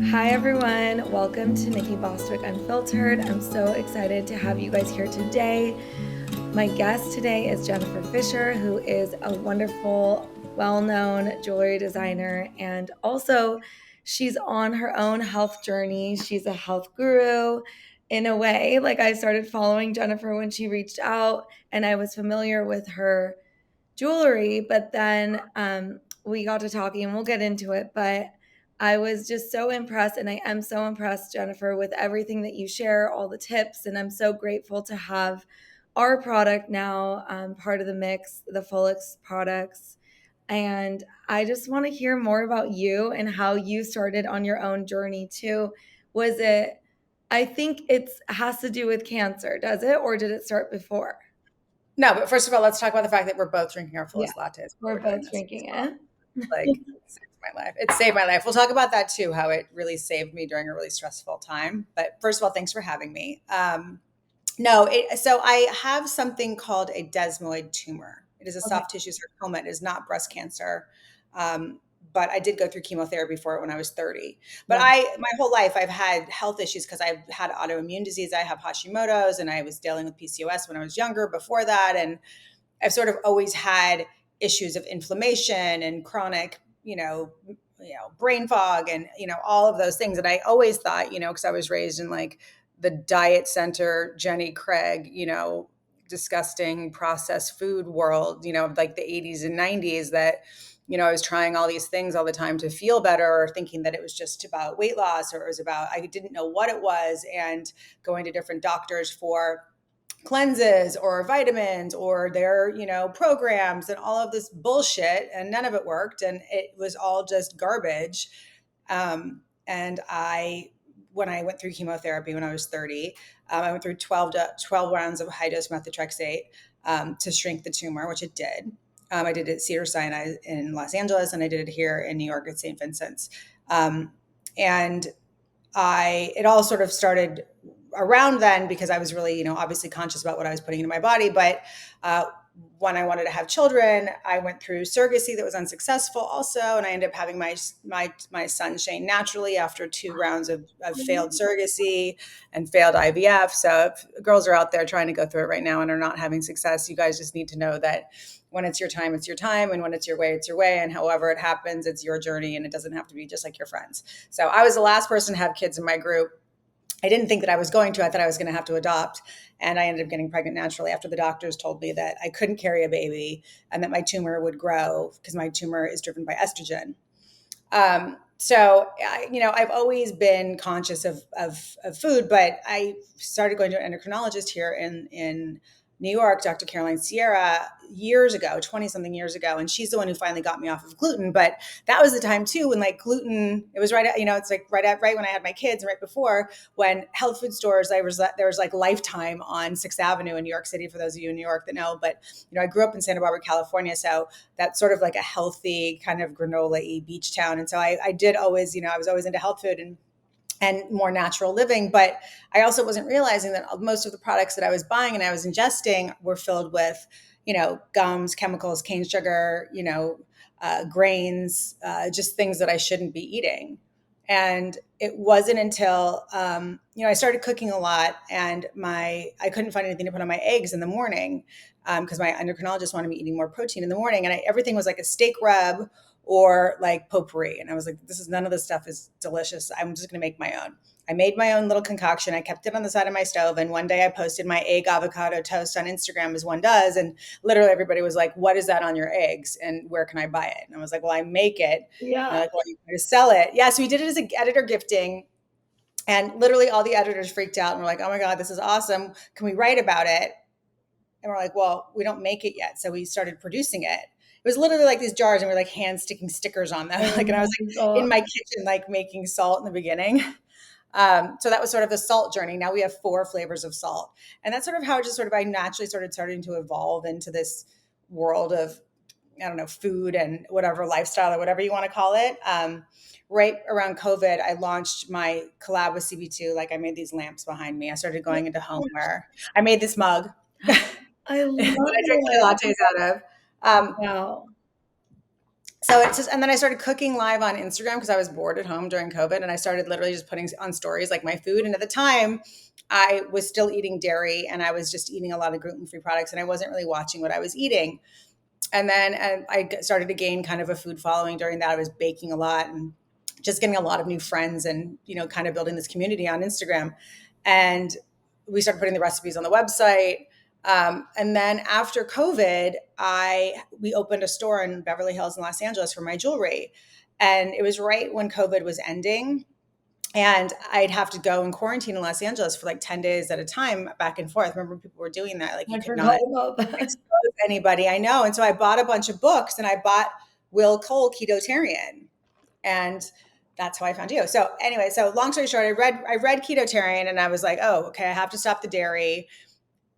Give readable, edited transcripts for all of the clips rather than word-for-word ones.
Hi, everyone. Welcome to Nikki Bostwick Unfiltered. I'm so excited to have you guys here today. My guest today is Jennifer Fisher, who is a wonderful, well known jewelry designer. And also, she's on her own health journey. She's a health guru in a way. Like, I started following Jennifer when she reached out, and I was familiar with her jewelry, but then we got to talking and we'll get into it. But I was just so impressed, and I am so impressed, Jennifer, with everything that you share, all the tips. And I'm so grateful to have our product now part of the mix, the Folix products. And I just want to hear more about you and how you started on your own journey too. Was it, I think it has to do with cancer, does it? Or did it start before? No, but first of all, let's talk about the fact that we're both drinking our Yeah, fullest lattes while we're we're doing both this as drinking well. it. Like, it saved my life. It saved my life. We'll talk about that too, how it really saved me during a really stressful time. But first of all, thanks for having me. So I have something called a desmoid tumor. It is a Okay. soft tissue sarcoma. It is not breast cancer. Um, but I did go through chemotherapy for it when I was 30. But Wow. my whole life, I've had health issues because I've had autoimmune disease. I have Hashimoto's and I was dealing with PCOS when I was younger before that. And I've sort of always had issues of inflammation and chronic, brain fog and, all of those things. And I always thought, because I was raised in like the diet center, Jenny Craig, disgusting processed food world, like the 80s and 90s that, I was trying all these things all the time to feel better or thinking that it was just about weight loss or it was about, I didn't know what it was and going to different doctors for cleanses or vitamins or their programs and all of this bullshit, and none of it worked and it was all just garbage. And I When I went through chemotherapy when I was 30, I went through 12 rounds of high dose methotrexate to shrink the tumor, which it did. I did it at Cedars-Sinai in Los Angeles, and I did it here in New York at St. Vincent's. And it all sort of started around then because I was really, obviously conscious about what I was putting into my body. But uh, when I wanted to have children, I went through surrogacy that was unsuccessful also, and I ended up having my son Shane naturally after 2 rounds of failed surrogacy and failed IVF. So if girls are out there trying to go through it right now and are not having success, you guys just need to know that when it's your time, and when it's your way, and however it happens, it's your journey, and it doesn't have to be just like your friends. So I was the last person to have kids in my group. I didn't think that I was going to. I thought I was going to have to adopt. And I ended up getting pregnant naturally after the doctors told me that I couldn't carry a baby and that my tumor would grow because my tumor is driven by estrogen. I've always been conscious of food, but I started going to an endocrinologist here in New York, Dr. Caroline Sierra, years ago, 20 something years ago. And she's the one who finally got me off of gluten. But that was the time too, when like gluten, it was it's like right when I had my kids and right before, when health food stores, there was like Lifetime on 6th Avenue in New York City, for those of you in New York that know. But, I grew up in Santa Barbara, California. So that's sort of like a healthy kind of granola-y beach town. And so I did always, I was always into health food and more natural living. But I also wasn't realizing that most of the products that I was buying and I was ingesting were filled with, gums, chemicals, cane sugar, grains, just things that I shouldn't be eating. And it wasn't until I started cooking a lot, and I couldn't find anything to put on my eggs in the morning because my endocrinologist wanted me eating more protein in the morning, and everything was like a steak rub or like potpourri. And I was like, none of this stuff is delicious. I'm just going to make my own. I made my own little concoction. I kept it on the side of my stove. And one day I posted my egg avocado toast on Instagram, as one does. And literally everybody was like, what is that on your eggs? And where can I buy it? And I was like, well, I make it. And they're Yeah. like, well, you can sell it. Yeah. So we did it as an editor gifting. And literally all the editors freaked out and were like, oh my God, this is awesome. Can we write about it? And we're like, well, we don't make it yet. So we started producing it. It was literally like these jars, and we are like hand sticking stickers on them. Oh Like, and I was my like in God. my kitchen, like making salt in the beginning. So that was sort of the salt journey. Now we have 4 flavors of salt. And that's sort of how it just sort of, I naturally starting to evolve into this world of, I don't know, food and whatever lifestyle or whatever you want to call it. Right around COVID, I launched my collab with CB2. Like, I made these lamps behind me. I started going into homeware. I made this mug that I I love drink my it. lattes out of. Um, Wow. So it's just, and then I started cooking live on Instagram because I was bored at home during COVID, and I started literally just putting on stories like my food. And at the time, I was still eating dairy, and I was just eating a lot of gluten-free products, and I wasn't really watching what I was eating. And then I started to gain kind of a food following during that. I was baking a lot and just getting a lot of new friends, and kind of building this community on Instagram. And we started putting the recipes on the website. And then after COVID, we opened a store in Beverly Hills in Los Angeles for my jewelry, and it was right when COVID was ending. And I'd have to go and quarantine in Los Angeles for like 10 days at a time, back and forth. Remember, people were doing that. Like, you I could forgot not about that. expose anybody. I know. And so I bought a bunch of books, and I bought Will Cole Ketotarian. And that's how I found you. So anyway, so long story short, I read Ketotarian, and I was like, oh, okay, I have to stop the dairy.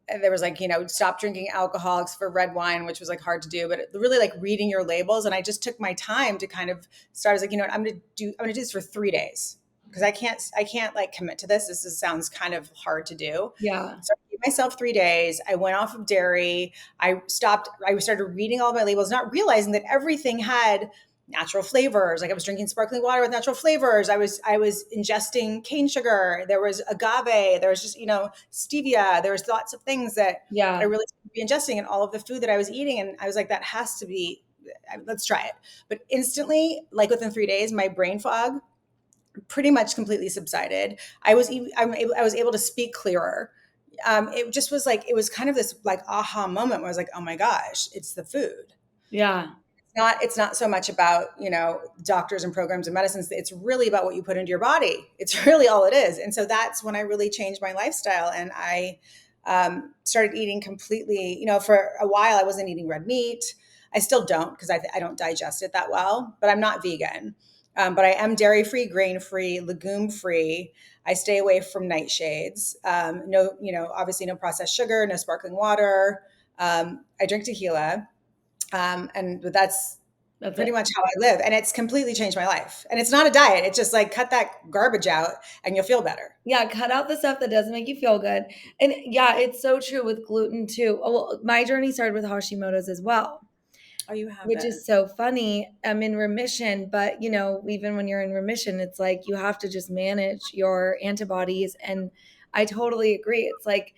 And there was like, stop drinking alcohol for red wine, which was like hard to do, but really like reading your labels. And I just took my time to kind of start. I was like, what, I'm gonna do this for 3 days, because I can't like commit to this. Sounds kind of hard to do. Yeah. So I gave myself 3 days. I went off of dairy. I started reading all my labels, not realizing that everything had natural flavors. Like, I was drinking sparkling water with natural flavors. I was ingesting cane sugar. There was agave. There was just, stevia. There was lots of things that I Yeah. really should be ingesting in all of the food that I was eating. And I was like, that has to be, let's try it. But instantly, like within 3 days, my brain fog pretty much completely subsided. I was able to speak clearer. It just was like, it was kind of this like aha moment where I was like, oh my gosh, it's the food. Yeah. It's not so much about, doctors and programs and medicines. It's really about what you put into your body. It's really all it is. And so that's when I really changed my lifestyle, and I started eating completely. For a while I wasn't eating red meat. I still don't, because I don't digest it that well, but I'm not vegan. But I am dairy free, grain free, legume free. I stay away from nightshades. No, obviously no processed sugar, no sparkling water. I drink tequila. And that's That's pretty it. much how I live. And it's completely changed my life. And it's not a diet. It's just like, cut that garbage out and you'll feel better. Yeah, cut out the stuff that doesn't make you feel good. And yeah, it's so true with gluten too. Oh, well, my journey started with Hashimoto's as well, Oh, you have which it. is so funny. I'm in remission, but even when you're in remission, it's like you have to just manage your antibodies. And I totally agree. It's like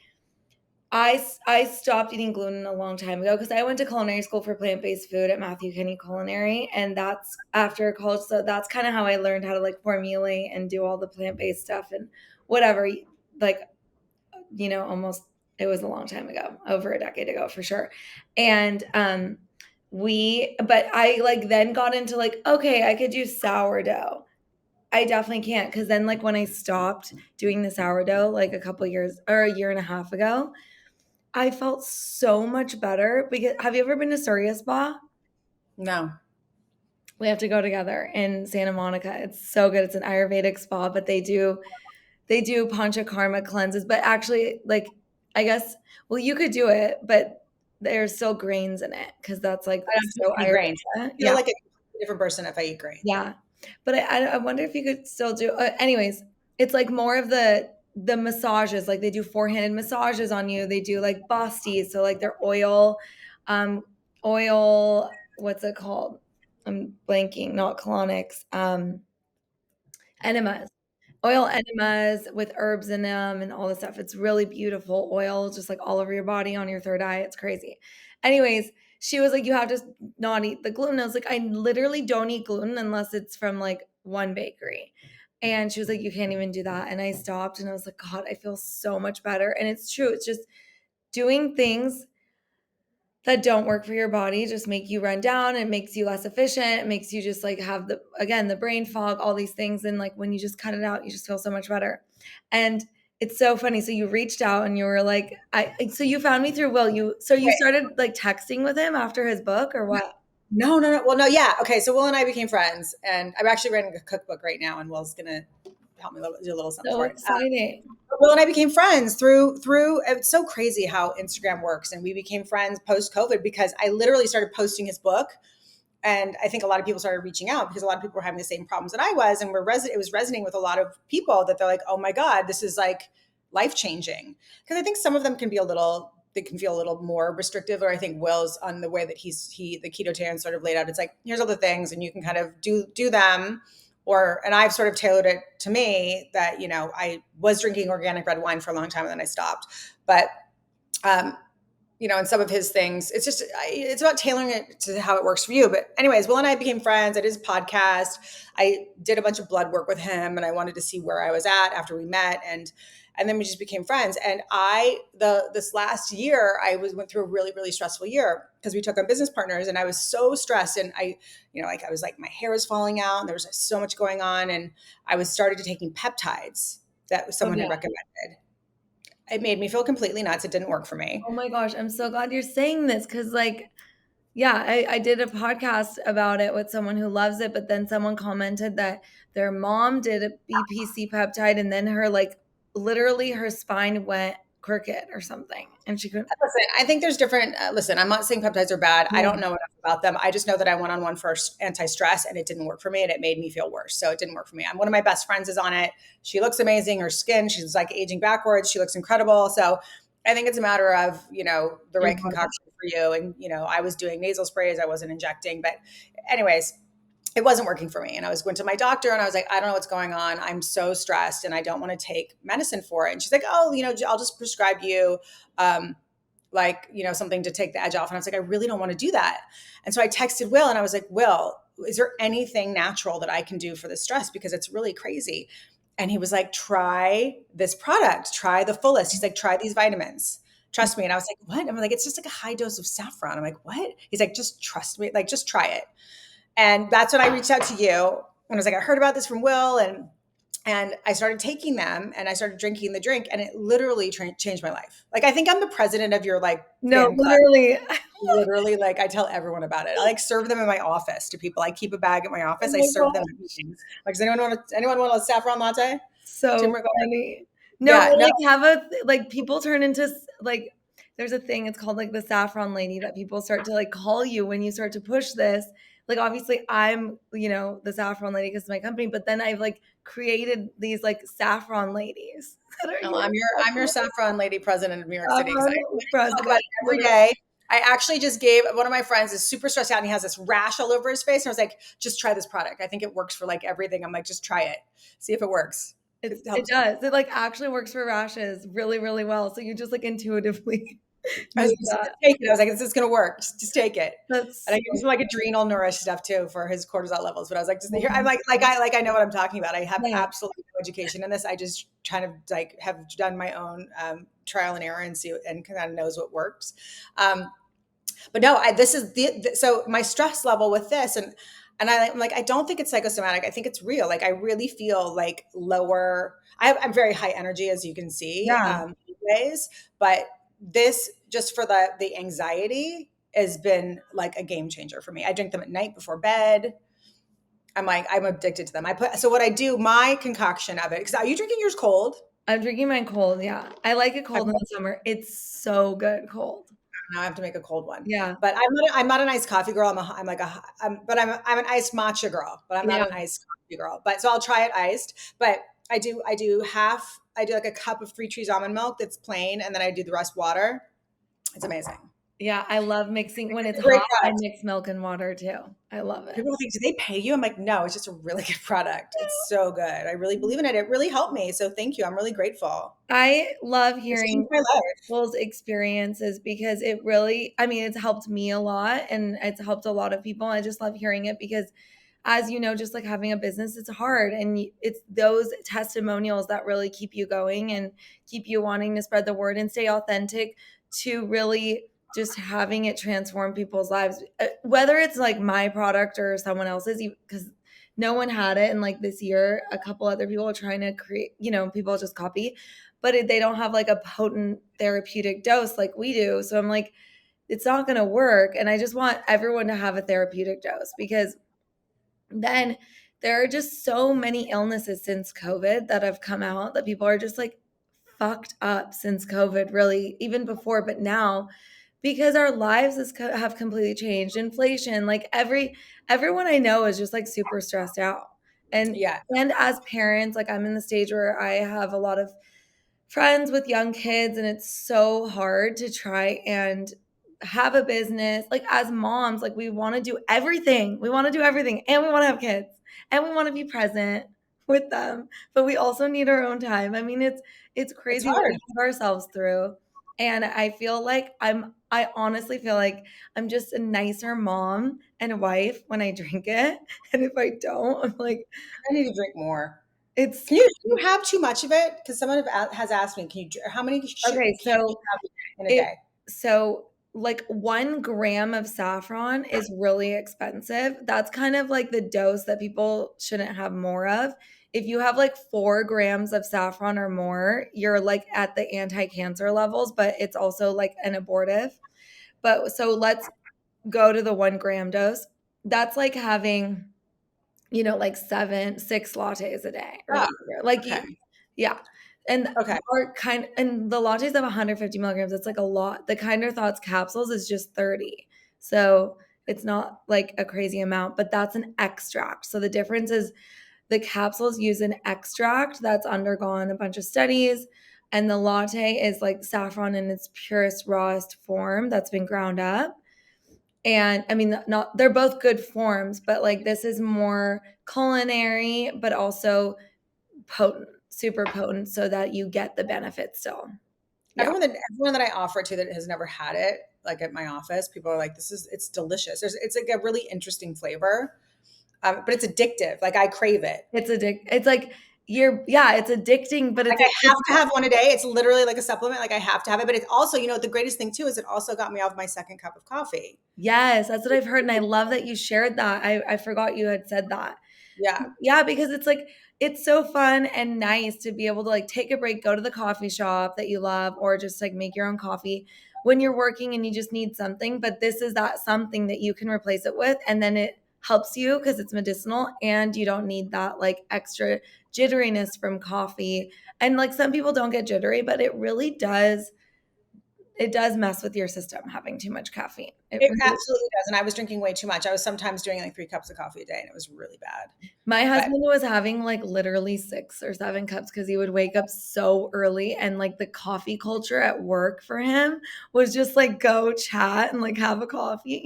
I stopped eating gluten a long time ago because I went to culinary school for plant-based food at Matthew Kenny Culinary, and that's after college. So that's kind of how I learned how to like formulate and do all the plant-based stuff and whatever. Like, almost it was a long time ago, over a decade ago for sure. And but I like then got into like, okay, I could do sourdough. I definitely can't, because then like when I stopped doing the sourdough like a couple years or a year and a half ago, I felt so much better. Because have you ever been to Surya Spa? No. We have to go together in Santa Monica. It's so good. It's an Ayurvedic spa, but they do panchakarma cleanses, but actually like I guess well you could do it, but there's still grains in it because that's like I don't do so any grains. I Ayurveda. feel Yeah. like a different person if I eat grains. Yeah. But I wonder if you could still do anyways, it's like more of the massages, like they do four-handed massages on you. They do like Bosties, so like their um oil, what's it called? I'm blanking, not colonics. Enemas. Oil enemas with herbs in them and all this stuff. It's really beautiful oil, just like all over your body on your third eye. It's crazy. Anyways, she was like, you have to not eat the gluten. I was like, I literally don't eat gluten unless it's from like one bakery. And she was like, you can't even do that. And I stopped and I was like, God, I feel so much better. And it's true. It's just doing things that don't work for your body just make you run down. It makes you less efficient. It makes you just like have the brain fog, all these things. And like when you just cut it out, you just feel so much better. And it's so funny. So you reached out and you were like, so you found me through Will. You Right. started like texting with him after his book or what? No, no, no. Well, no, yeah. Okay. So Will and I became friends, and I'm actually writing a cookbook right now, and Will's going to help me do a little something So for it. exciting. Will and I became friends through. It's so crazy how Instagram works, and we became friends post COVID because I literally started posting his book, and I think a lot of people started reaching out because a lot of people were having the same problems that I was, and it was resonating with a lot of people that they're like, oh my god, this is like life changing. Because I think some of them can be a little they can feel a little more restrictive, or I think Will's on the way that the keto tan sort of laid out. It's like, here's all the things and you can kind of do them. And I've sort of tailored it to me that, I was drinking organic red wine for a long time and then I stopped. But, and some of his things, it's about tailoring it to how it works for you. But anyways, Will and I became friends. I did his podcast. I did a bunch of blood work with him and I wanted to see where I was at after we met. And then we just became friends. And this last year, went through a really, really stressful year because we took on business partners and I was so stressed. And I was like, my hair was falling out and there was so much going on. And I was started to taking peptides that someone had recommended. It made me feel completely nuts. It didn't work for me. Oh my gosh, I'm so glad you're saying this because, I did a podcast about it with someone who loves it, but then someone commented that their mom did a BPC peptide and then literally her spine went crooked or something and she couldn't. Listen, I think there's different. Listen, I'm not saying peptides are bad. I don't know enough about them. I just know that I went on one for anti-stress and it didn't work for me and it made me feel worse. So it didn't work for me. One of my best friends is on it. She looks amazing. Her skin, she's like aging backwards. She looks incredible. So I think it's a matter of, the right concoction for you. And, I was doing nasal sprays. I wasn't injecting. But anyways, it wasn't working for me. And I went to my doctor and I was like, I don't know what's going on. I'm so stressed and I don't want to take medicine for it. And she's like, oh, I'll just prescribe you something to take the edge off. And I was like, I really don't want to do that. And so I texted Will and I was like, Will, is there anything natural that I can do for this stress? Because it's really crazy. And he was like, try this product, try the fullest. He's like, try these vitamins. Trust me. And I was like, what? I'm like, it's just like a high dose of saffron. I'm like, what? He's like, just trust me. Like, just try it. And that's when I reached out to you. And I was like, I heard about this from Will. And I started taking them and I started drinking the drink and it literally changed my life. Like, I think I'm the president of your no, literally. Literally, I tell everyone about it. I serve them in my office to people. I keep a bag at my office. I serve them at meetings. Does anyone want a saffron latte? So funny. No, people turn into there's a thing, it's called the saffron lady that people start to call you when you start to push this. Obviously I'm, the saffron lady because it's my company, but then I've created these saffron ladies. I'm your saffron lady president of New York City. I talk about it every day. I actually just gave one of my friends is super stressed out and he has this rash all over his face. And I was like, just try this product. I think it works for everything. I'm like, just try it. See if it works. It does. It actually works for rashes really, really well. So you just intuitively. I was take it. I was like, this is going to work. Just take it. And I use some adrenal nourish stuff too for his cortisol levels. But I was like, just here. I'm I know what I'm talking about. I have absolutely no education in this. I just kind of have done my own trial and error and see and kind of knows what works. But no, this is so my stress level with this and I'm like, I don't think it's psychosomatic. I think it's real. I really feel lower. I'm very high energy, as you can see, ways, but this just for the anxiety has been a game changer for me. I drink them at night before bed. I'm addicted to them. So what I do, my concoction of it, because are you drinking yours cold? I'm drinking mine cold. Yeah. I like it cold in the summer. It's so good cold. Now I have to make a cold one. Yeah. But I'm not an iced coffee girl. I'm an iced matcha girl, but I'm not an iced coffee girl. But so I'll try it iced, but I do a cup of 3 Trees almond milk that's plain. And then I do the rest water. It's amazing. Yeah. I love mixing when it's hot. I mix milk and water too. I love it. People think, do they pay you? I'm like, no, it's just a really good product. It's so good. I really believe in it. It really helped me. So thank you. I'm really grateful. I love hearing people's experiences because it really, it's helped me a lot and it's helped a lot of people. I just love hearing it because as you know, just having a business, it's hard. And it's those testimonials that really keep you going and keep you wanting to spread the word and stay authentic to really just having it transform people's lives, whether it's my product or someone else's, because no one had it. And this year, a couple other people are trying to create, people just copy, but they don't have a potent therapeutic dose like we do. So I'm like, it's not going to work. And I just want everyone to have a therapeutic dose because then there are just so many illnesses since COVID that have come out that people are just fucked up since COVID, really, even before, but now because our lives have completely changed. Inflation, everyone I know is just super stressed out. And as parents, I'm in the stage where I have a lot of friends with young kids, and it's so hard to try and have a business. Like as moms, like we want to do everything. We want to do everything, and we want to have kids, and we want to be present with them, but we also need our own time. I mean, it's It's crazy what hard. we put ourselves through. And I feel like I honestly feel like I'm just a nicer mom and wife when I drink it. And if I don't, I'm like, I need to drink more. it's Do you have too much of it? Because someone has asked me, how many okay. can you have in a It day? so like 1 gram of saffron is really expensive. That's kind of like the dose that people shouldn't have more of. If you have like 4 grams of saffron or more, you're like at the anti-cancer levels, but it's also like an abortive. But so let's go to the 1 gram dose. That's like having, like 6 lattes a day or Ah, whatever. Like okay. yeah. And Okay. and the lattes have 150 milligrams. It's like a lot. The Kinder Thoughts capsules is just 30. So it's not like a crazy amount, but that's an extract. So the difference is the capsules use an extract that's undergone a bunch of studies, and the latte is like saffron in its purest, rawest form that's been ground up. And I mean, not they're both good forms, but like this is more culinary, but also potent, super potent, so that you get the benefit still. Yeah. Everyone that I offer to that has never had it, like at my office, people are like, it's delicious. It's like a really interesting flavor, but it's addictive. Like I crave it. It's like yeah, it's addicting, but Like I have to have one a day. It's literally like a supplement. Like I have to have it. But it's also, the greatest thing too is it also got me off my second cup of coffee. yes, that's what I've heard. And I love that you shared that. I forgot you had said that. Yeah. Yeah, because it's like it's so fun and nice to be able to like take a break, go to the coffee shop that you love, or just like make your own coffee when you're working and you just need something. But this is that something that you can replace it with, and then it helps you because it's medicinal and you don't need that like extra jitteriness from coffee. And like some people don't get jittery, but it does mess with your system having too much caffeine. It It really absolutely does. And I was drinking way too much. I was sometimes doing like 3 cups of coffee a day and it was really bad. My But husband was having like literally 6 or 7 cups because he would wake up so early, and like the coffee culture at work for him was just like go chat and like have a coffee.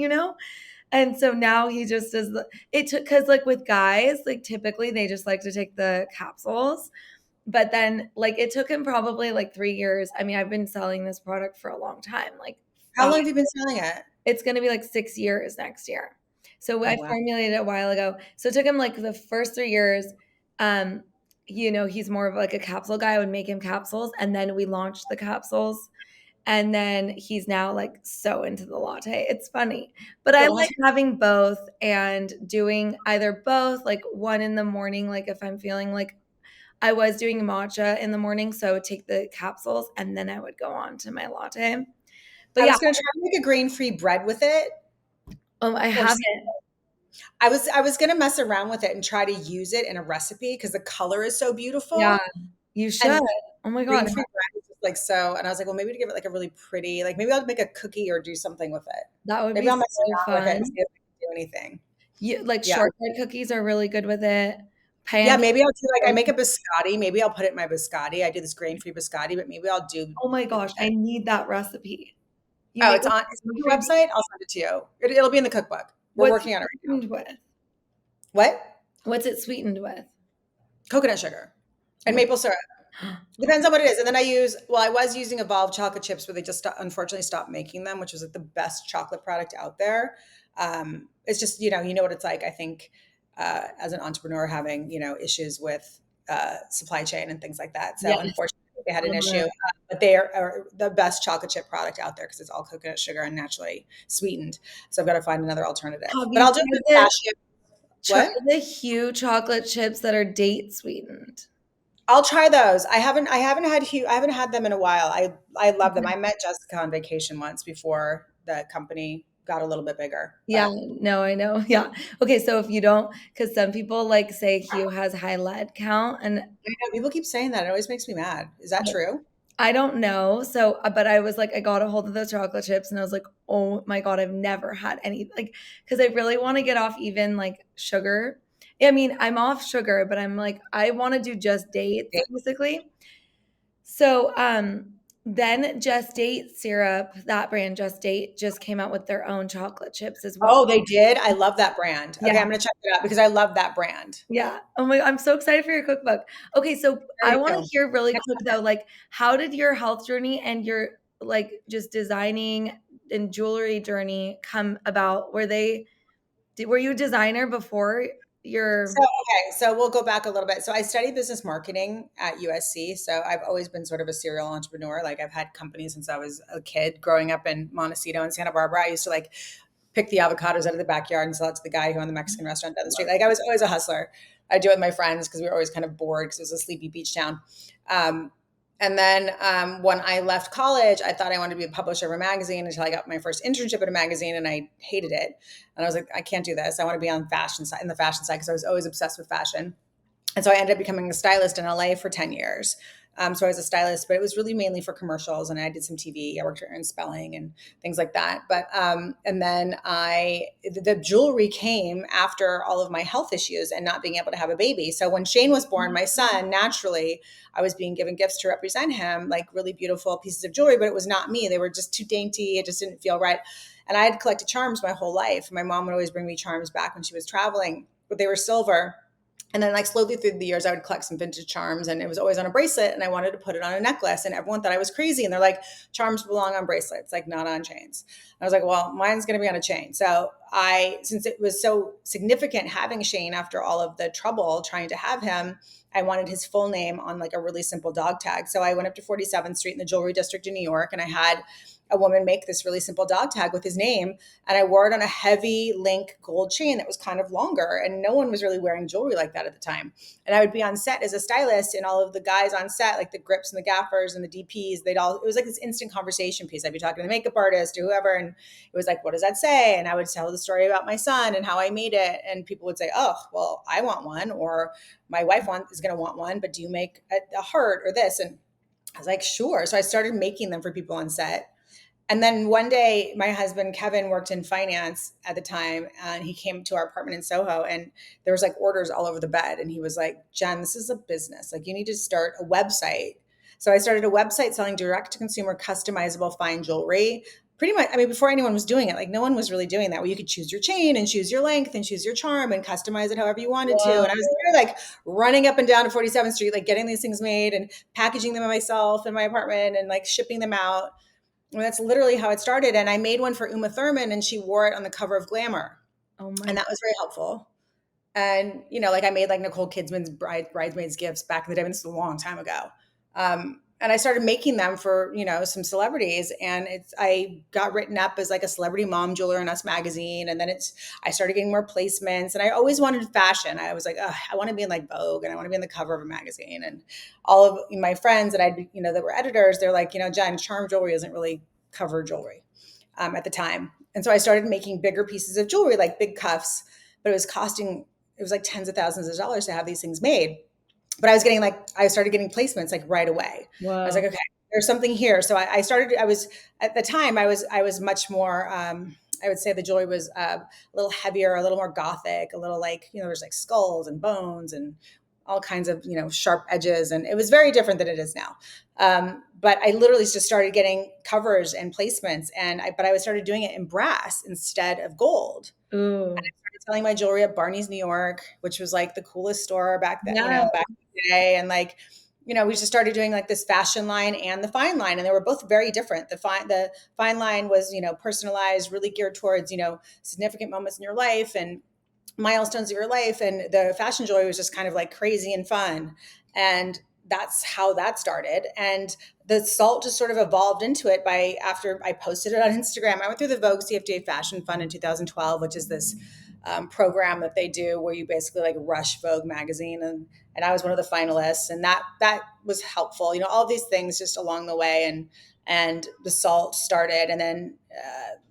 And so now he just does it took because like with guys, like typically they just like to take the capsules. But then like it took him probably like 3 years. I mean, I've been selling this product for a long time, like how five. long have you been selling it? It's going to be like 6 years next year. So Oh, I wow. formulated it a while ago. So it took him like the first 3 years. Um, he's more of like a capsule guy. I would make him capsules, and then we launched the capsules. And then he's now like so into the latte. It's funny, but The I latte. like having both and doing either both, like one in the morning. Like if I'm feeling like I was doing matcha in the morning, so I would take the capsules and then I would go on to my latte. But I yeah, was going to try to make a grain-free bread with it. I Or haven't. I was going to mess around with it and try to use it in a recipe because the color is so Yeah, beautiful. you And should. Oh my God. grain-free bread is just like so. And I was like, well, maybe to give it like a really pretty, like maybe I'll make a cookie or do something with it. That would Maybe be I'll mess so around with it and fun. see if I can do anything. Like Yeah. shortbread cookies are really good with it. Yeah, Pancakes. maybe I'll do like I make a biscotti. Maybe I'll put it in my biscotti. I do this grain-free biscotti, but maybe I'll do. Oh my gosh, I need that recipe. You Oh, make it's on your it website. I'll send it to you. It'll be in the cookbook. We're what's it working on it right now. sweetened with? What? What's it sweetened with? Coconut sugar and Oh maple syrup. Depends on what it is. And then I was using Evolved chocolate chips, but they just unfortunately stopped making them, which was like the best chocolate product out there. It's just, you know what it's like. I think as an entrepreneur having, issues with supply chain and things like that. So yes. unfortunately they had an Love issue, it. but they are the best chocolate chip product out there because it's all coconut sugar and naturally sweetened. So I've got to find another alternative, Have but you I'll do pistachio. tried What? the Hue chocolate chips that are date sweetened? I'll try those. I haven't had them in a while. I love them. I met Jessica on vacation once before the company got a little bit bigger. Yeah, But no, I know. Yeah. Okay, so if you don't, because some people like say Hue has high lead count, and I know people keep saying that. It always makes me mad. Is that true? I don't know. So, but I was like, I got a hold of those chocolate chips and I was like, oh my God, I've never had any, like, because I really want to get off even like sugar. I mean, I'm off sugar, but I'm like, I want to do just dates basically. So, then Just Date syrup, that brand Just Date just came out with their own chocolate chips as well. Oh, they did? I love that brand. Okay, Yeah. I'm gonna check it out because I love that brand. Yeah. Oh my, I'm so excited for your cookbook. Okay, so I I do want to too. hear really Next quick though, like how did your health journey and your like just designing and jewelry journey come about? Were you a designer before your So we'll go back a little bit. So I studied business marketing at USC. So I've always been sort of a serial entrepreneur. Like I've had companies since I was a kid. Growing up in Montecito and Santa Barbara, I used to like pick the avocados out of the backyard and sell it to the guy who owned the Mexican restaurant down the street. Like I was always a hustler. I do it with my friends because we were always kind of bored because it was a sleepy beach town. Um, and then when I left college, I thought I wanted to be a publisher of a magazine until I got my first internship at a magazine, and I hated it. And I was like, I can't do this. I want to be on fashion side in the fashion side because I was always obsessed with fashion. And so I ended up becoming a stylist in LA for 10 years. So I was a stylist, but it was really mainly for commercials. And I did some TV. I worked in spelling and things like that. But and then the jewelry came after all of my health issues and not being able to have a baby. So when Shane was born, my son, naturally, I was being given gifts to represent him, like really beautiful pieces of jewelry, but it was not me. They were just too dainty. It just didn't feel right. And I had collected charms my whole life. My mom would always bring me charms back when she was traveling, but they were silver. And then like slowly through the years, I would collect some vintage charms and it was always on a bracelet and I wanted to put it on a necklace and everyone thought I was crazy. And they're like, charms belong on bracelets, like not on chains. And I was like, well, mine's going to be on a chain. So since it was so significant having Shane after all of the trouble trying to have him, I wanted his full name on like a really simple dog tag. So I went up to 47th Street in the jewelry district in New York and I had a woman make this really simple dog tag with his name. And I wore it on a heavy link gold chain that was kind of longer. And no one was really wearing jewelry like that at the time. And I would be on set as a stylist and all of the guys on set, like the grips and the gaffers and the DPs, it was like this instant conversation piece. I'd be talking to the makeup artist or whoever. And it was like, what does that say? And I would tell the story about my son and how I made it. And people would say, oh, well, I want one, or my wife is going to want one, but do you make a heart or this? And I was like, sure. So I started making them for people on set. And then one day, my husband, Kevin, worked in finance at the time. And he came to our apartment in Soho and there was like orders all over the bed. And he was like, Jen, this is a business. Like you need to start a website. So I started a website selling direct to consumer customizable fine jewelry. Pretty much, I mean, before anyone was doing it, like no one was really doing that, where you could choose your chain and choose your length and choose your charm and customize it however you wanted to. Whoa. And I was there like running up and down to 47th Street, like getting these things made and packaging them myself in my apartment and like shipping them out. And that's literally how it started. And I made one for Uma Thurman and she wore it on the cover of Glamour. Oh my And that was very helpful. And, you know, like I made like Nicole Kidman's bridesmaids gifts back in the day. And this was a long time ago. And I started making them for, you know, some celebrities. And I got written up as like a celebrity mom jeweler in Us magazine. And then I started getting more placements. And I always wanted fashion. I was like, oh, I want to be in like Vogue and I want to be on the cover of a magazine. And all of my friends that were editors, they're like, you know, Jen, charm jewelry isn't really cover jewelry at the time. And so I started making bigger pieces of jewelry, like big cuffs, but it was like tens of thousands of dollars to have these things made. But I started getting placements like right away. I was Whoa. like, okay, there's something here. So at the time, I was much more, I would say the jewelry was a little heavier, a little more gothic, a little like, you know, there's like skulls and bones and all kinds of, you know, sharp edges. And it was very different than it is now. But I literally just started getting covers and placements but I started doing it in brass instead of gold. And Ooh. I started selling my jewelry at Barney's New York, which was like the coolest store back then, you Yeah. know, back in the day. And like, you know, we just started doing like this fashion line and the fine line, and they were both very different. The fine line was, you know, personalized, really geared towards, you know, significant moments in your life and milestones of your life. And the fashion jewelry was just kind of like crazy and fun. And that's how that started. And the salt just sort of evolved into it after I posted it on Instagram. I went through the Vogue CFDA Fashion Fund in 2012, which is this program that they do where you basically like rush Vogue magazine, and I was one of the finalists, and that was helpful. You know, all these things just along the way, and the salt started, and then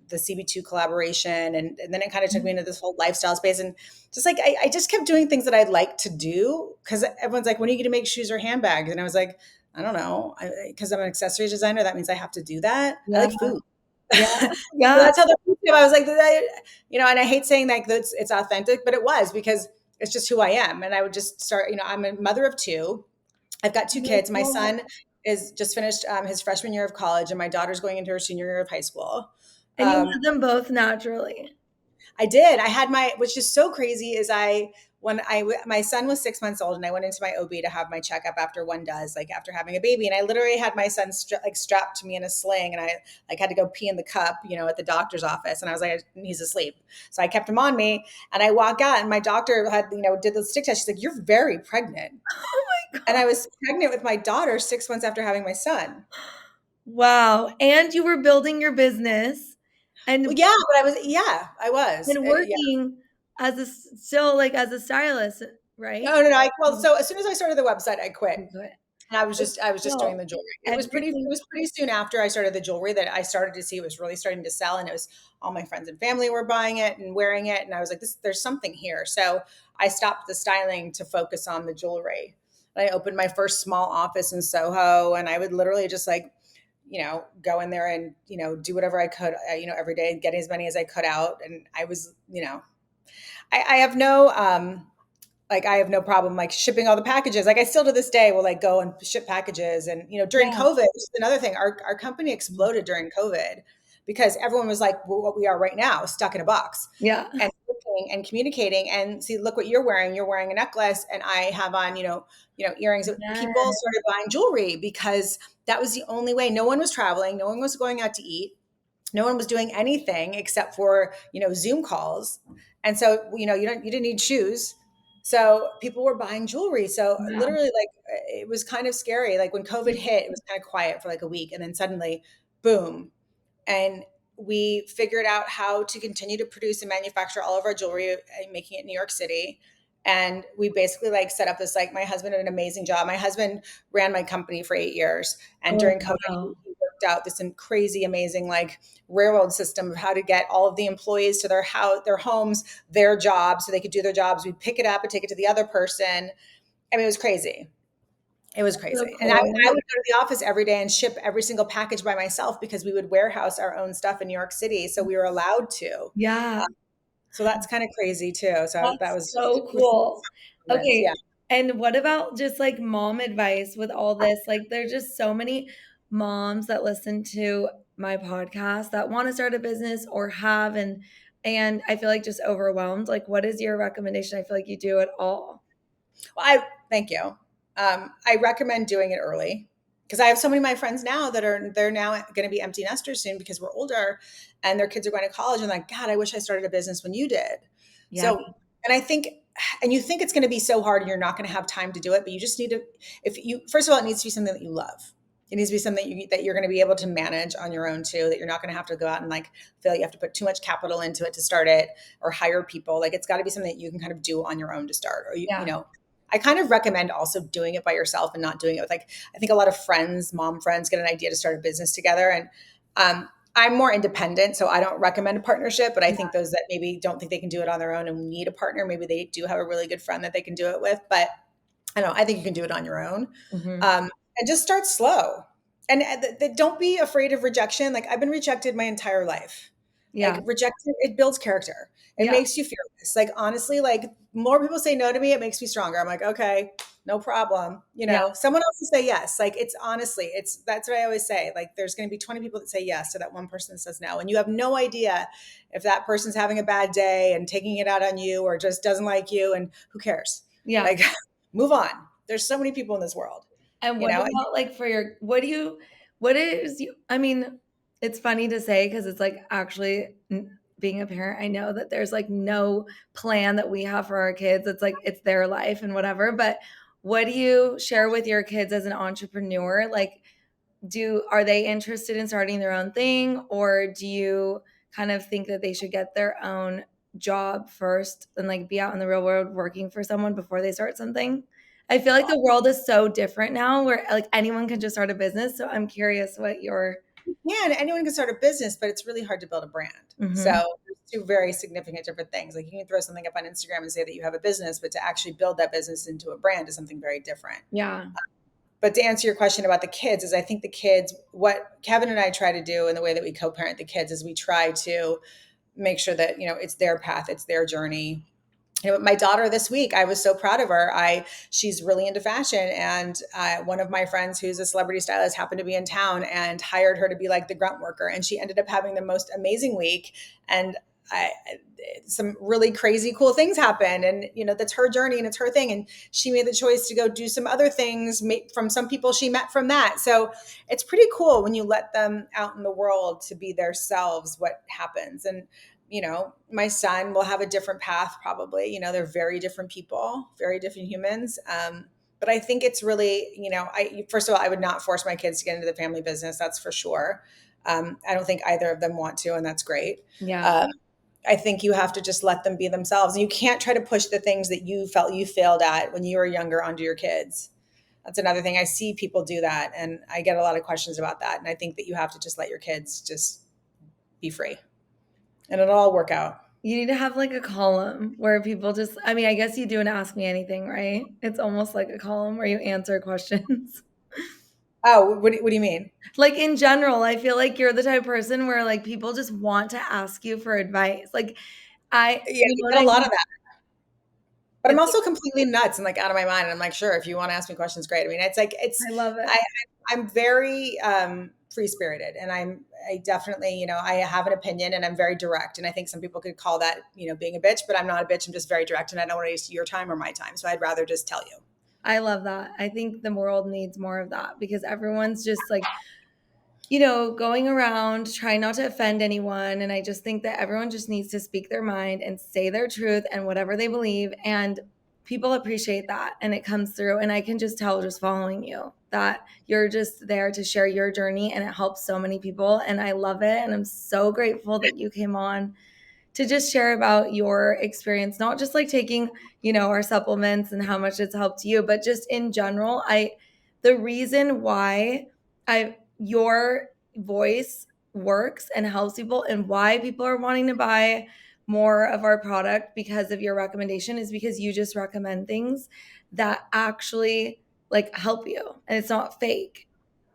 the CB2 collaboration, and then it kind of took me into this whole lifestyle space, and just like I just kept doing things that I'd like to do because everyone's like, when are you going to make shoes or handbags? And I was like, I don't know, because I'm an accessories designer. That means I have to do that. I Yeah. like food. Yeah. So Yeah. that's how the food came. I was like, you know, and I hate saying that it's authentic, but it was because it's just who I am. And I would just start, you know, I'm a mother of two. I've got two kids. My son is just finished his freshman year of college, and my daughter's going into her senior year of high school. And you had them both naturally. I did. I had which is so crazy is my son was 6 months old and I went into my OB to have my checkup after one does, like after having a baby. And I literally had my son strapped to me in a sling, and I like had to go pee in the cup, at the doctor's office. And I was like, he's asleep. So I kept him on me, and I walk out and my doctor had, did the stick test. She's like, "You're very pregnant." Oh my And God. I was pregnant with my daughter 6 months after having my son. Wow. And you were building your business Well, and yeah, but I was. Yeah. working still like as a stylist, right? No, no, no. So as soon as I started the website, I quit. You could. And But I was just doing still, the jewelry. It everything. was pretty soon after I started the jewelry that I started to see it was really starting to sell, and it was all my friends and family were buying it and wearing it, and I was like, there's something here. So I stopped the styling to focus on the jewelry. And I opened my first small office in Soho, and I would literally just like, go in there and, do whatever I could, every day and get as many as I could out. And I was, I have no I have no problem like shipping all the packages. Like I still to this day will like go and ship packages. And during Yeah. COVID, this is another thing. Our company exploded during COVID because everyone was like, well, what we are right now, stuck in a box Yeah. and working and communicating. And see, look what you're wearing. You're wearing a necklace, and I have on, earrings. People Yes. started buying jewelry because that was the only way. No one was traveling. No one was going out to eat. No one was doing anything except for Zoom calls. And so you didn't need shoes, so people were buying jewelry. So Yeah. literally, like, it was kind of scary. Like when COVID hit, it was kind of quiet for like a week, and then suddenly boom. And we figured out how to continue to produce and manufacture all of our jewelry and making it in New York City. And we basically like set up this, like, my husband did an amazing job. My husband ran my company for 8 years, and Oh, during COVID he wow. worked out this crazy amazing like railroad system of how to get all of the employees to their house, their homes, their jobs, so they could do their jobs. We'd pick it up and take it to the other person. I mean, it was crazy. It was So crazy. And I cool. would go to the office every day and ship every single package by myself because we would warehouse our own stuff in New York City. So we were allowed to. Yeah. So that's kind of crazy too. So that That's so cool. moments. Yeah. Okay. And what about just like mom advice with all this? Like, there's just so many moms that listen to my podcast that want to start a business or have, and I feel like just overwhelmed. Like, what is your recommendation? I feel like you do it all. Well, thank you. I recommend doing it early because I have so many of my friends now they're now going to be empty nesters soon because we're older and their kids are going to college, and like, God, I wish I started a business when you did. Yeah. So, and I think, and you think it's going to be so hard and you're not going to have time to do it, but you just need to, first of all, it needs to be something that you love. It needs to be something that you're going to be able to manage on your own too, that you're not going to have to go out and like feel like you have to put too much capital into it to start it or hire people. Like it's got to be something that you can kind of do on your own to start, or Yeah. I kind of recommend also doing it by yourself and not doing it with like, I think a lot of friends, mom friends, get an idea to start a business together. And I'm more independent, so I don't recommend a partnership, but I think those that maybe don't think they can do it on their own and need a partner, maybe they do have a really good friend that they can do it with. But I don't know, I think you can do it on your own. Mhm. And just start slow. And don't be afraid of rejection. Like I've been rejected my entire life. Yeah. Like rejection, it builds character. It Yeah. makes you fearless. Like honestly, like more people say no to me, it makes me stronger. I'm like, okay, no problem. Yeah. Someone else will say yes. Like it's honestly, that's what I always say. Like there's going to be 20 people that say yes to that one person that says no. And you have no idea if that person's having a bad day and taking it out on you or just doesn't like you, and who cares? Yeah. Like move on. There's so many people in this world. And You what know, about like for your, what is you, I mean, it's funny to say because it's like actually being a parent, I know that there's like no plan that we have for our kids. It's like it's their life and whatever. But what do you share with your kids as an entrepreneur? Like, are they interested in starting their own thing, or do you kind of think that they should get their own job first and like be out in the real world working for someone before they start something? I feel like the world is so different now where like anyone can just start a business. So I'm curious what your yeah, and anyone can start a business, but it's really hard to build a brand. So Mhm. there's two very significant different things. Like you can throw something up on Instagram and say that you have a business, but to actually build that business into a brand is something very different. Yeah. But to answer your question about the kids, is I think the kids, what Kevin and I try to do in the way that we co-parent the kids is we try to make sure that, it's their path, it's their journey. My daughter this week, I was so proud of her. She's really into fashion, and one of my friends who's a celebrity stylist happened to be in town and hired her to be like the grunt worker, and she ended up having the most amazing week. And I, some really crazy cool things happened, and that's her journey and it's her thing. And she made the choice to go do some other things from some people she met from that. So it's pretty cool when you let them out in the world to be themselves. What happens and my son will have a different path probably. They're very different people, very different humans. But I think it's really, first of all, I would not force my kids to get into the family business. That's for sure. I don't think either of them want to, and that's great. Yeah. Um, I think you have to just let them be themselves. And you can't try to push the things that you felt you failed at when you were younger onto your kids. That's another thing. I see people do that, and I get a lot of questions about that. And I think that you have to just let your kids just be free, and it'll all work out. You need to have like a column where people just, I mean, I guess you do an Ask Me Anything, right? It's almost like a column where you answer questions. Oh, what do you mean? Like in general, I feel like you're the type of person where like people just want to ask you for advice. Like Yeah, you I know what get I a lot mean? of that. But I'm It's also completely nuts and like out of my mind. And I'm like, sure, if you want to ask me questions, great. I mean, it's like I love it. I I'm very free spirited, and I definitely I have an opinion, and I'm very direct. And I think some people could call that being a bitch, but I'm not a bitch. I'm just very direct, and I don't want to waste your time or my time. So I'd rather just tell you. I love that. I think the world needs more of that because everyone's just like, going around trying not to offend anyone. And I just think that everyone just needs to speak their mind and say their truth and whatever they believe. And people appreciate that and it comes through. And I can just tell just following you that you're just there to share your journey and it helps so many people. And I love it. And I'm so grateful that you came on to just share about your experience, not just like taking, our supplements and how much it's helped you, but just in general. The reason why your voice works and helps people and why people are wanting to buy more of our product because of your recommendation is because you just recommend things that actually like help you and it's not fake.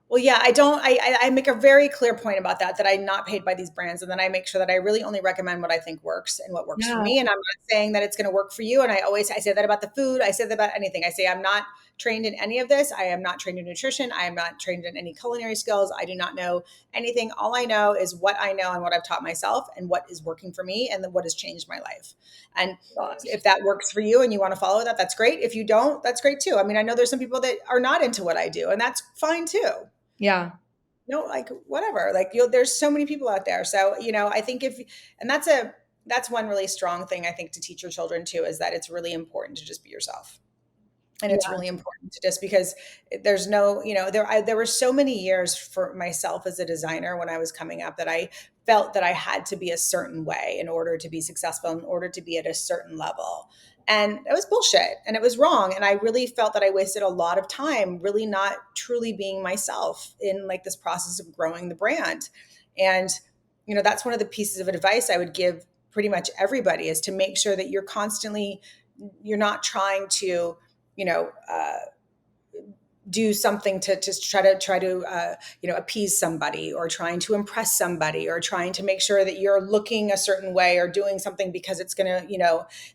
Well, yeah, I don't. I make a very clear point about that I'm not paid by these brands, and then I make sure that I really only recommend what I think works and what works for Yeah. me. And I'm not saying that it's going to work for you. And I say that about the food. I say that about anything. I say I'm not trained in any of this. I am not trained in nutrition. I am not trained in any culinary skills. I do not know anything. All I know is what I know and what I've taught myself, and what is working for me, and then what has changed my life. And Gosh. if that works for you and you want to follow that, that's great. If you don't, that's great too. I mean, I know there's some people that are not into what I do, and that's fine too. Yeah. No, like whatever. Like there's so many people out there. So, I think and that's one really strong thing I think to teach your children too, is that it's really important to just be yourself. And it's Yeah. really important to just because there's no, there were so many years for myself as a designer when I was coming up that I felt that I had to be a certain way in order to be successful, in order to be at a certain level. And it was bullshit and it was wrong. And I really felt that I wasted a lot of time really not truly being myself in like this process of growing the brand. And, that's one of the pieces of advice I would give pretty much everybody, is to make sure that you're not trying to, you know, uh, do something to try to appease somebody, or trying to impress somebody, or trying to make sure that you're looking a certain way or doing something because it's gonna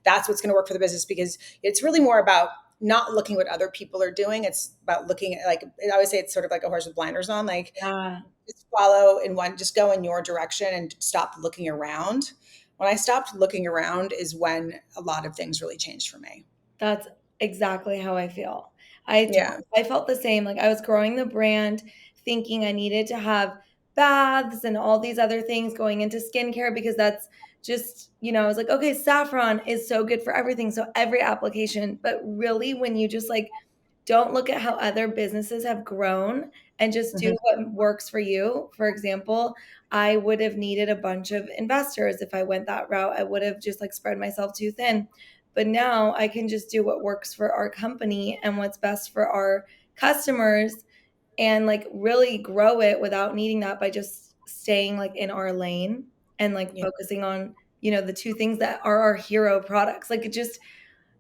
that's what's gonna work for the business. Because it's really more about not looking what other people are doing. It's about looking at, like I always say, it's sort of like a horse with blinders on. Like, Yeah. just follow in one, just go in your direction and stop looking around. When I stopped looking around is when a lot of things really changed for me. That's exactly how I feel. I Yeah. I felt the same. Like I was growing the brand thinking I needed to have baths and all these other things going into skincare because that's just, I was like, okay, saffron is so good for everything. So every application. But really, when you just like don't look at how other businesses have grown and just do Mhm. what works for you. For example, I would have needed a bunch of investors if I went that route. I would have just like spread myself too thin. But now I can just do what works for our company and what's best for our customers and like really grow it without needing that by just staying like in our lane and like Yeah. focusing on, the two things that are our hero products. Like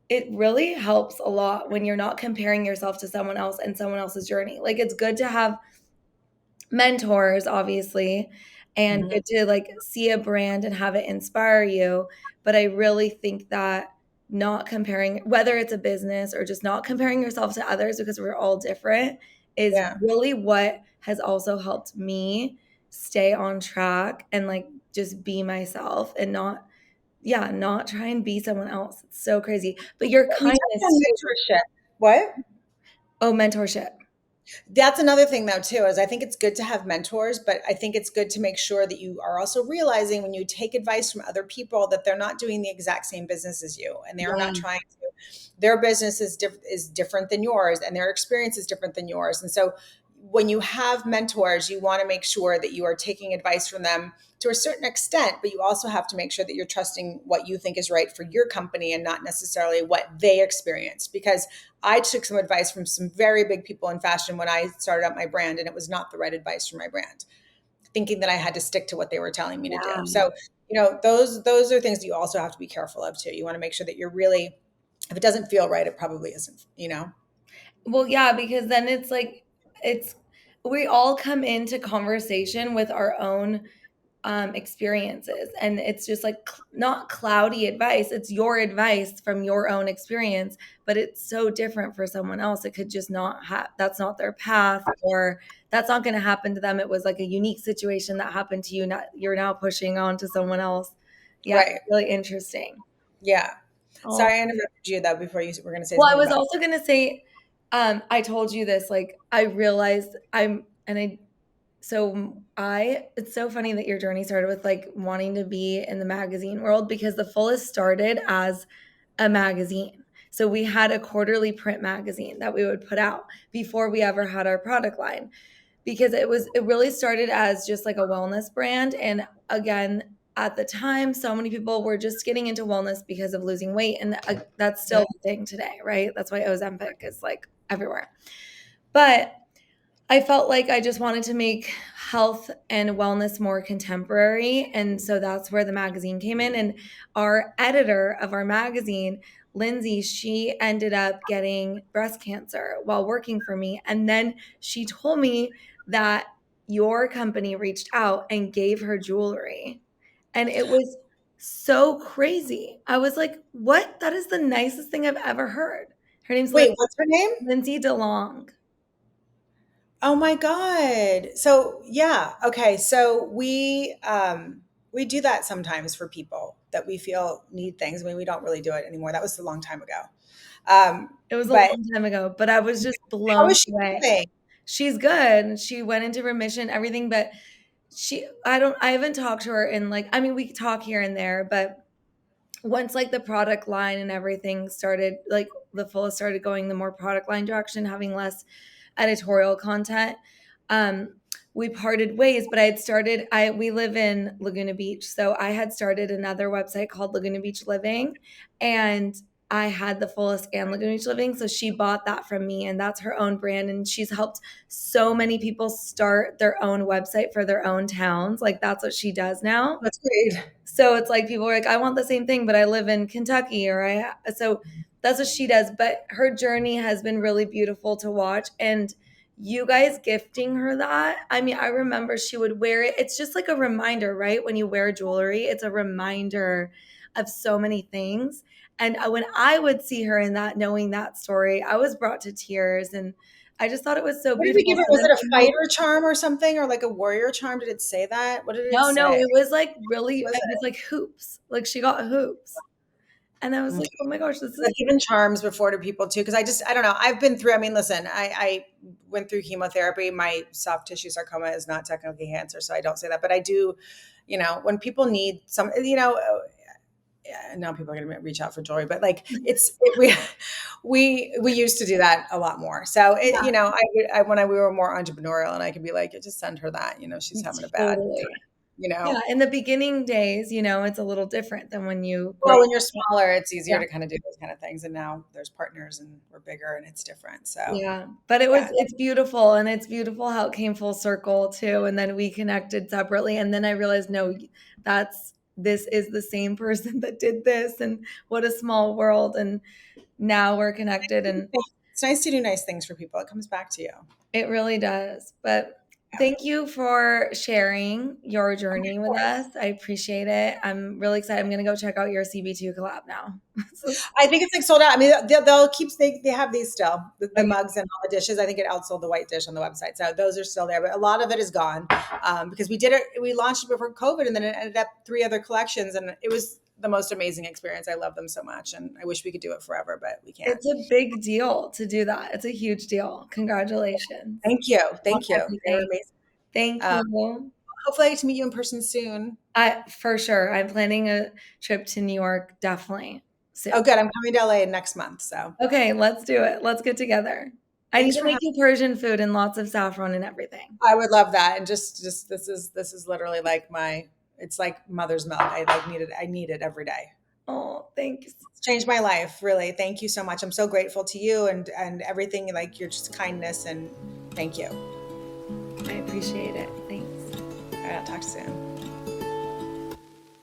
it really helps a lot when you're not comparing yourself to someone else and someone else's journey. Like it's good to have mentors, obviously, and Mhm. good to like see a brand and have it inspire you. But I really think that not comparing, whether it's a business or just not comparing yourself to others because we're all different, is Yeah. really what has also helped me stay on track and like just be myself and not try and be someone else. It's so crazy. But your You touched on kindness too. mentorship. What? Oh, mentorship. That's another thing though too, is I think it's good to have mentors, but I think it's good to make sure that you are also realizing when you take advice from other people that they're not doing the exact same business as you, and they are Yeah. not trying to, their business is different than yours, and their experience is different than yours. And so when you have mentors, you want to make sure that you are taking advice from them to a certain extent, but you also have to make sure that you're trusting what you think is right for your company and not necessarily what they experienced. Because I took some advice from some very big people in fashion when I started up my brand, and it was not the right advice for my brand, thinking that I had to stick to what they were telling me to do. Yeah. So, those are things that you also have to be careful of too. You want to make sure that you're really, if it doesn't feel right, it probably isn't. Well, yeah, because then it's like it's we all come into conversation with our own experiences, and it's just like not cloudy advice. It's your advice from your own experience, but it's so different for someone else. It could just not have, that's not their path, or that's not going to happen to them. It was like a unique situation that happened to you. Not you're now pushing on to someone else. Yeah, Right. really interesting. Yeah. Oh, Sorry, I interrupted you though before you were going to say well, I something was about. also gonna say, I told you this, like, I realized I'm and I so I it's so funny that your journey started with, like, wanting to be in the magazine world because the Fullest started as a magazine. So we had a quarterly print magazine that we would put out before we ever had our product line, because it really started as just like a wellness brand. And again, at the time, so many people were just getting into wellness because of losing weight, and that's still the thing today, right? That's why Ozempic is like everywhere. But I felt like I just wanted to make health and wellness more contemporary. And so that's where the magazine came in. And our editor of our magazine, Lindsay, she ended up getting breast cancer while working for me. And then she told me that your company reached out and gave her jewelry. And it was so crazy. I was like, what? That is the nicest thing I've ever heard. Her name's Wait, what's her name? Lindsay DeLong. Oh my God. So yeah. Okay. So we do that sometimes for people that we feel need things. I mean, we don't really do it anymore. That was a long time ago. It was a But long time ago, but I was just how blown is she away. doing? She's good. She went into remission, everything, but I haven't talked to her in like, I mean, we talk here and there, but once like the product line and everything started, like the Fullest started going the more product line direction, having less editorial content, um we parted ways. But we live in Laguna Beach, so I had started another website called Laguna Beach Living, and I had the Fullest and Laguna Beach Living, so she bought that from me, and that's her own brand, and she's helped so many people start their own website for their own towns. Like that's what she does now. That's great. So it's like people are like, I want the same thing, but I live in Kentucky, so that's what she does. But her journey has been really beautiful to watch. And you guys gifting her that, I mean, I remember she would wear it. It's just like a reminder, right? When you wear jewelry, it's a reminder of so many things. And when I would see her in that, knowing that story, I was brought to tears. And I just thought it was so What did we beautiful. give her? So Was then it a fighter charm or something, or like a warrior charm? Did it say that? What did it no, say? it was like really, What was it was like hoops. Like she got hoops. And I was it? like, oh my gosh, this I've is given charms before to people too, because I don't know. I've been through, I mean, listen, I went through chemotherapy. My soft tissue sarcoma is not technically cancer, so I don't say that. But I do, when people need some, now people are going to reach out for jewelry, but like we used to do that a lot more. So we were more entrepreneurial, and I could be like, just send her that, she's having a bad totally. time. Yeah, in the beginning days, it's a little different than when you grow. Well, when you're smaller, it's easier Yeah. to kind of do those kind of things. And now there's partners and we're bigger and it's different. So Yeah, but yeah. it's beautiful, and it's beautiful how it came full circle too. And then we connected separately, and then I realized, no, this is the same person that did this, and what a small world. And now we're connected, and It's nice to do nice things for people. It comes back to you. it really does. But Thank you for sharing your journey with us. I appreciate it. I'm really excited. I'm going to go check out your CB2 collab now. I think it's like sold out. I mean, they'll keep, they have these still, the Okay. mugs and all the dishes. I think it outsold the white dish on the website. So those are still there, but a lot of it is gone because we launched it before COVID and then it ended up 3 other collections and it was the most amazing experience. I love them so much. And I wish we could do it forever, but we can't. It's a big deal to do that. It's a huge deal. Congratulations Thank you. on Thank you. They were everything. amazing. Thank you. Hopefully I get to meet you in person soon. For sure. I'm planning a trip to New York definitely soon. Oh, good. I'm coming to LA next month. So Okay, let's do it. Let's get together. I need thanks to for make having you Persian food and lots of saffron and everything. I would love that. And just this is literally like it's like mother's milk. I need it every day. Oh, thanks. It's changed my life, really. Thank you so much. I'm so grateful to you and everything, like your just kindness, and thank you. I appreciate it. Thanks. All right, I'll talk soon.